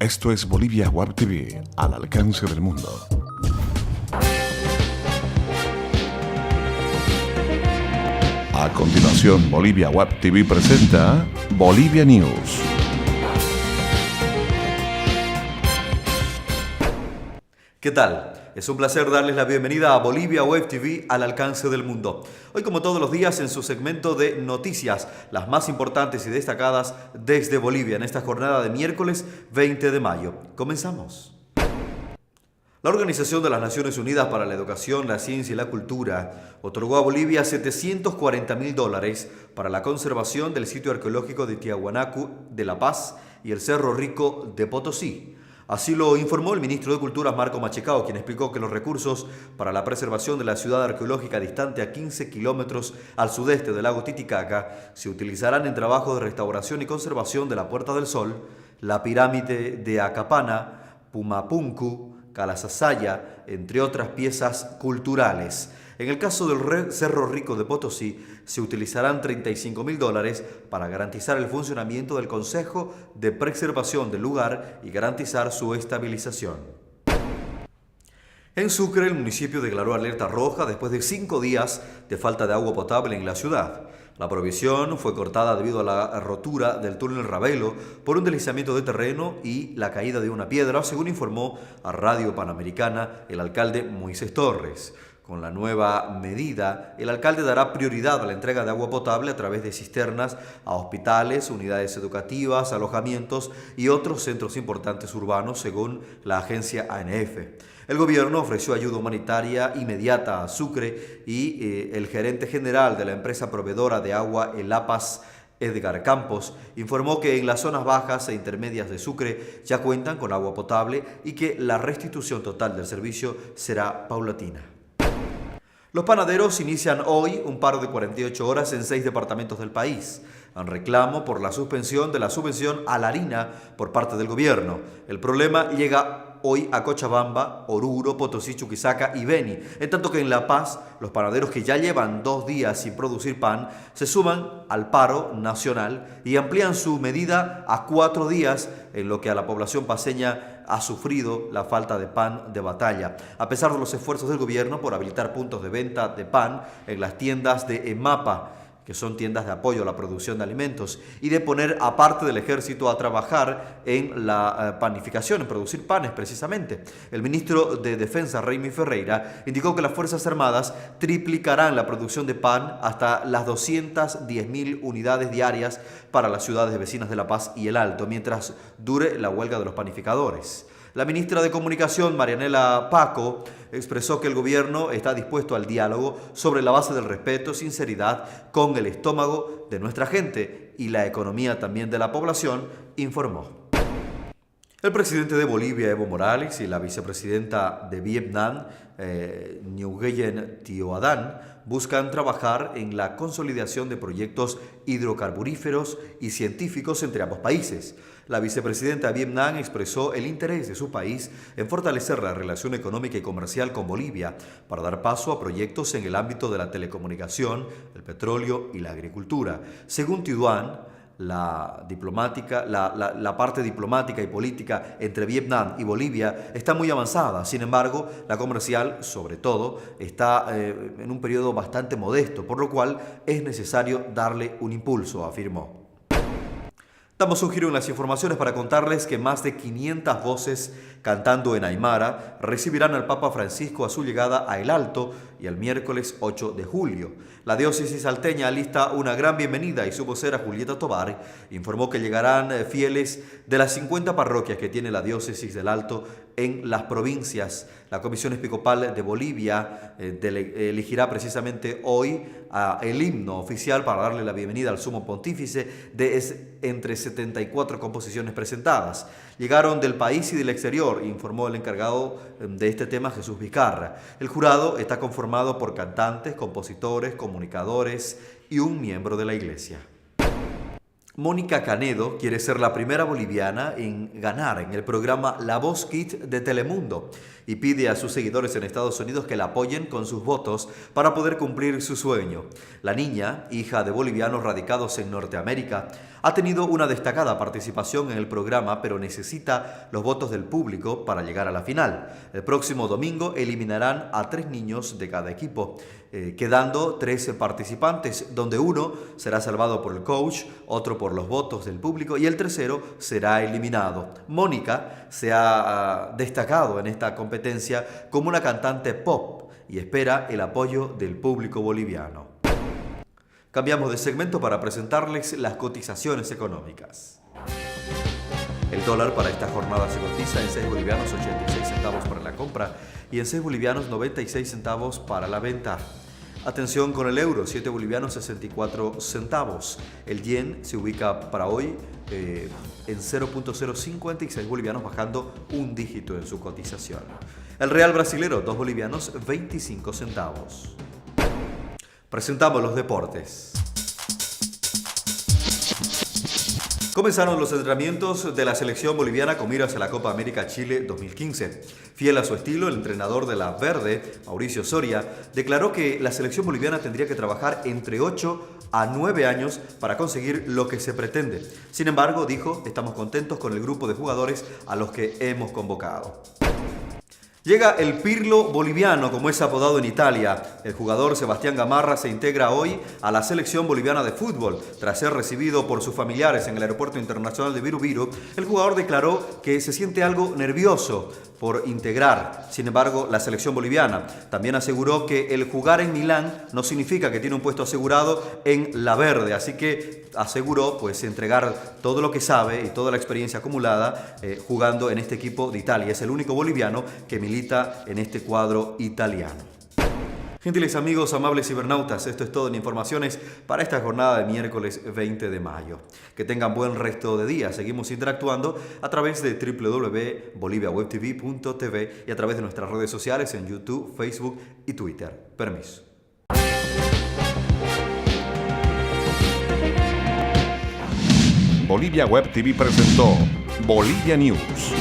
Esto es Bolivia Web TV, al alcance del mundo. A continuación, Bolivia Web TV presenta Bolivia News. ¿Qué tal? Es un placer darles la bienvenida a Bolivia Web TV al alcance del mundo. Hoy, como todos los días, en su segmento de noticias, las más importantes y destacadas desde Bolivia, en esta jornada de miércoles 20 de mayo. Comenzamos. La Organización de las Naciones Unidas para la Educación, la Ciencia y la Cultura otorgó a Bolivia $740.000 para la conservación del sitio arqueológico de Tiahuanacu de La Paz y el Cerro Rico de Potosí. Así lo informó el ministro de Cultura, Marco Machecao, quien explicó que los recursos para la preservación de la ciudad arqueológica distante a 15 kilómetros al sudeste del lago Titicaca se utilizarán en trabajos de restauración y conservación de la Puerta del Sol, la pirámide de Acapana, Pumapunku, Calasasaya, entre otras piezas culturales. En el caso del Cerro Rico de Potosí, se utilizarán $35.000 para garantizar el funcionamiento del Consejo de Preservación del lugar y garantizar su estabilización. En Sucre, el municipio declaró alerta roja después de 5 días de falta de agua potable en la ciudad. La provisión fue cortada debido a la rotura del túnel Ravelo por un deslizamiento de terreno y la caída de una piedra, según informó a Radio Panamericana el alcalde Moisés Torres. Con la nueva medida, el alcalde dará prioridad a la entrega de agua potable a través de cisternas a hospitales, unidades educativas, alojamientos y otros centros importantes urbanos, según la agencia ANF. El gobierno ofreció ayuda humanitaria inmediata a Sucre y el gerente general de la empresa proveedora de agua El Apas, Edgar Campos, informó que en las zonas bajas e intermedias de Sucre ya cuentan con agua potable y que la restitución total del servicio será paulatina. Los panaderos inician hoy un paro de 48 horas en 6 departamentos del país, en reclamo por la suspensión de la subvención a la harina por parte del gobierno. El problema llega hoy a Cochabamba, Oruro, Potosí, Chuquisaca y Beni, en tanto que en La Paz, los panaderos que ya llevan 2 días sin producir pan se suman al paro nacional y amplían su medida a 4 días, en lo que a la población paceña ha sufrido la falta de pan de batalla, a pesar de los esfuerzos del gobierno por habilitar puntos de venta de pan en las tiendas de EMAPA, que son tiendas de apoyo a la producción de alimentos, y de poner a parte del ejército a trabajar en la panificación, en producir panes precisamente. El ministro de Defensa, Raimi Ferreira, indicó que las Fuerzas Armadas triplicarán la producción de pan hasta las 210.000 unidades diarias para las ciudades vecinas de La Paz y El Alto, mientras dure la huelga de los panificadores. La ministra de Comunicación, Marianela Paco, expresó que el gobierno está dispuesto al diálogo sobre la base del respeto, sinceridad, con el estómago de nuestra gente y la economía también de la población, informó. El presidente de Bolivia, Evo Morales, y la vicepresidenta de Vietnam, Nguyen Thio Adhan, buscan trabajar en la consolidación de proyectos hidrocarburíferos y científicos entre ambos países. La vicepresidenta de Vietnam expresó el interés de su país en fortalecer la relación económica y comercial con Bolivia para dar paso a proyectos en el ámbito de la telecomunicación, el petróleo y la agricultura. Según Thio Adhan, la parte diplomática y política entre Vietnam y Bolivia está muy avanzada. Sin embargo, la comercial, sobre todo, está en un periodo bastante modesto, por lo cual es necesario darle un impulso, afirmó. Damos un giro en las informaciones para contarles que más de 500 voces cantando en aymara recibirán al Papa Francisco a su llegada a El Alto y el miércoles 8 de julio. La diócesis salteña alista una gran bienvenida y su vocera Julieta Tobar informó que llegarán fieles de las 50 parroquias que tiene la diócesis del Alto en las provincias. La Comisión Episcopal de Bolivia elegirá precisamente hoy el himno oficial para darle la bienvenida al Sumo Pontífice de entre 74 composiciones presentadas. Llegaron del país y del exterior, informó el encargado de este tema, Jesús Vizcarra. El jurado está conformado por cantantes, compositores, comunicadores y un miembro de la Iglesia. Mónica Canedo quiere ser la primera boliviana en ganar en el programa La Voz Kids de Telemundo. y pide a sus seguidores en Estados Unidos que la apoyen con sus votos para poder cumplir su sueño. La niña, hija de bolivianos radicados en Norteamérica, ha tenido una destacada participación en el programa, pero necesita los votos del público para llegar a la final. El próximo domingo eliminarán a 3 niños de cada equipo, quedando 13 participantes, donde uno será salvado por el coach, otro por los votos del público y el tercero será eliminado. Mónica se ha destacado en esta competencia como una cantante pop y espera el apoyo del público boliviano. Cambiamos de segmento para presentarles las cotizaciones económicas. El dólar para esta jornada se cotiza en 6 bolivianos 86 centavos para la compra y en 6 bolivianos 96 centavos para la venta. Atención con el euro, 7 bolivianos 64 centavos. El yen se ubica para hoy en 0.056 bolivianos, bajando un dígito en su cotización. El real brasilero, 2 bolivianos 25 centavos. Presentamos los deportes. Comenzaron los entrenamientos de la selección boliviana con miras a la Copa América Chile 2015. Fiel a su estilo, el entrenador de la Verde, Mauricio Soria, declaró que la selección boliviana tendría que trabajar entre 8 a 9 años para conseguir lo que se pretende. Sin embargo, dijo, estamos contentos con el grupo de jugadores a los que hemos convocado. Llega el Pirlo boliviano, como es apodado en Italia. El jugador Sebastián Gamarra se integra hoy a la selección boliviana de fútbol. Tras ser recibido por sus familiares en el aeropuerto internacional de Viru Viru, el jugador declaró que se siente algo nervioso por integrar, sin embargo, la selección boliviana. También aseguró que el jugar en Milán no significa que tiene un puesto asegurado en la Verde, así que aseguró pues entregar todo lo que sabe y toda la experiencia acumulada jugando en este equipo de Italia. Es el único boliviano que milita en este cuadro italiano. Gentiles amigos, amables cibernautas, esto es todo en informaciones para esta jornada de miércoles 20 de mayo. Que tengan buen resto de día. Seguimos interactuando a través de www.boliviawebtv.tv y a través de nuestras redes sociales en YouTube, Facebook y Twitter. Permiso. Bolivia Web TV presentó Bolivia News.